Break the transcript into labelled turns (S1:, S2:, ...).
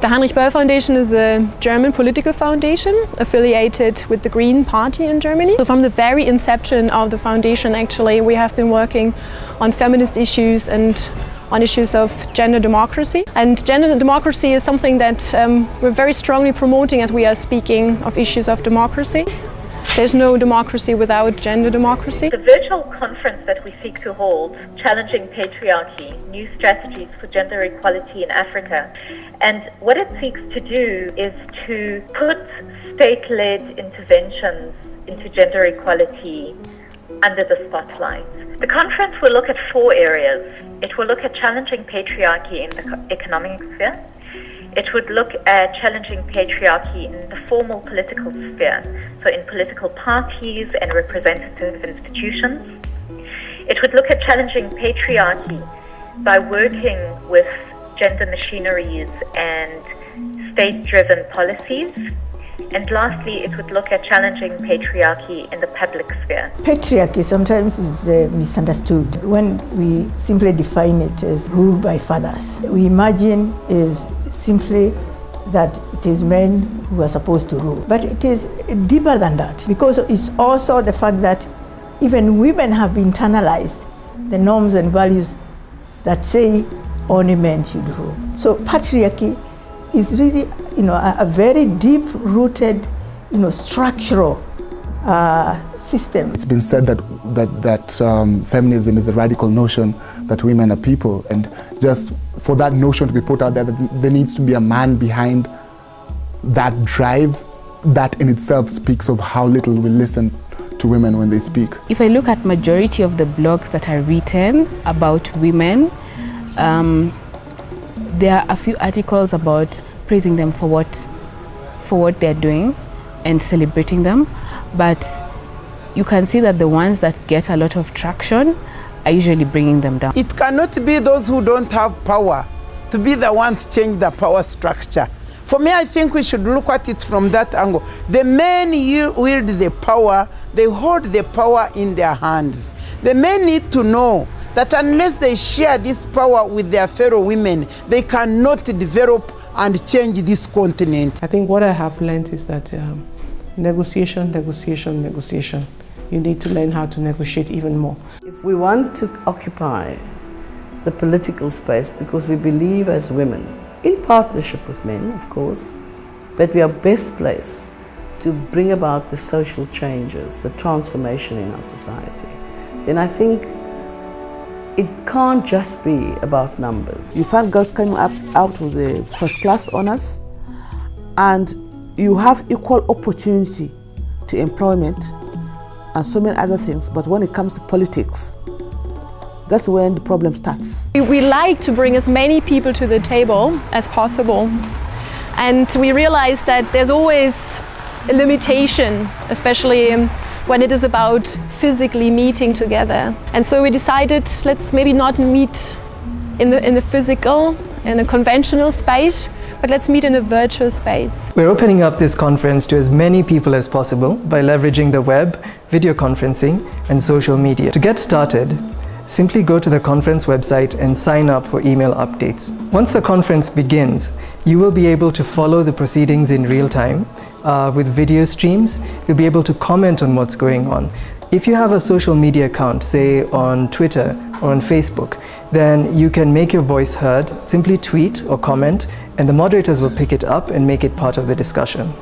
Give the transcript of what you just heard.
S1: The Heinrich Böll Foundation is a German political foundation affiliated with the Green Party in Germany. So from the very inception of the foundation, actually, we have been working on feminist issues and on issues of gender democracy. And gender democracy is something that we're very strongly promoting as we are speaking of issues of democracy. There's no democracy without gender democracy.
S2: The virtual conference that we seek to hold, Challenging Patriarchy, New Strategies for Gender Equality in Africa. And what it seeks to do is to put state-led interventions into gender equality under the spotlight. The conference will look at 4 areas. It will look at challenging patriarchy in the economic sphere. It would look at challenging patriarchy in the formal political sphere, so in political parties and representative institutions. It would look at challenging patriarchy by working with gender machineries and state-driven policies. And lastly, it would look at challenging patriarchy in the public sphere.
S3: Patriarchy sometimes is misunderstood when we simply define it as rule by fathers. We imagine is simply that it is men who are supposed to rule. But it is deeper than that, because it's also the fact that even women have internalized the norms and values that say only men should rule. So patriarchy is really, a very deep-rooted, structural system.
S4: It's been said that feminism is a radical notion that women are people, and just for that notion to be put out there, there needs to be a man behind that drive. That in itself speaks of how little we listen to women when they speak.
S5: If I look at majority of the blogs that are written about women, there are a few articles about praising them for what they're doing and celebrating them, but you can see that the ones that get a lot of traction are usually bringing them down.
S6: It cannot be those who don't have power to be the ones to change the power structure. For me, I think we should look at it from that angle. The men wield the power, they hold the power in their hands. The men need to know that unless they share this power with their fellow women, they cannot develop and change this continent.
S7: I think what I have learned is that negotiation. You need to learn how to negotiate even more.
S8: If we want to occupy the political space, because we believe as women, in partnership with men, of course, that we are best placed to bring about the social changes, the transformation in our society, then I think it can't just be about numbers.
S9: You find girls coming out with the first class honors, and you have equal opportunity to employment and so many other things, but when it comes to politics, that's when the problem starts.
S1: We like to bring as many people to the table as possible, and we realize that there's always a limitation, especially when it is about physically meeting together. And so we decided, let's maybe not meet in the physical, in a conventional space, but let's meet in a virtual space.
S10: We're opening up this conference to as many people as possible by leveraging the web, video conferencing, and social media. To get started, simply go to the conference website and sign up for email updates. Once the conference begins, you will be able to follow the proceedings in real time with video streams. You'll be able to comment on what's going on. If you have a social media account, say on Twitter or on Facebook, then you can make your voice heard, simply tweet or comment, and the moderators will pick it up and make it part of the discussion.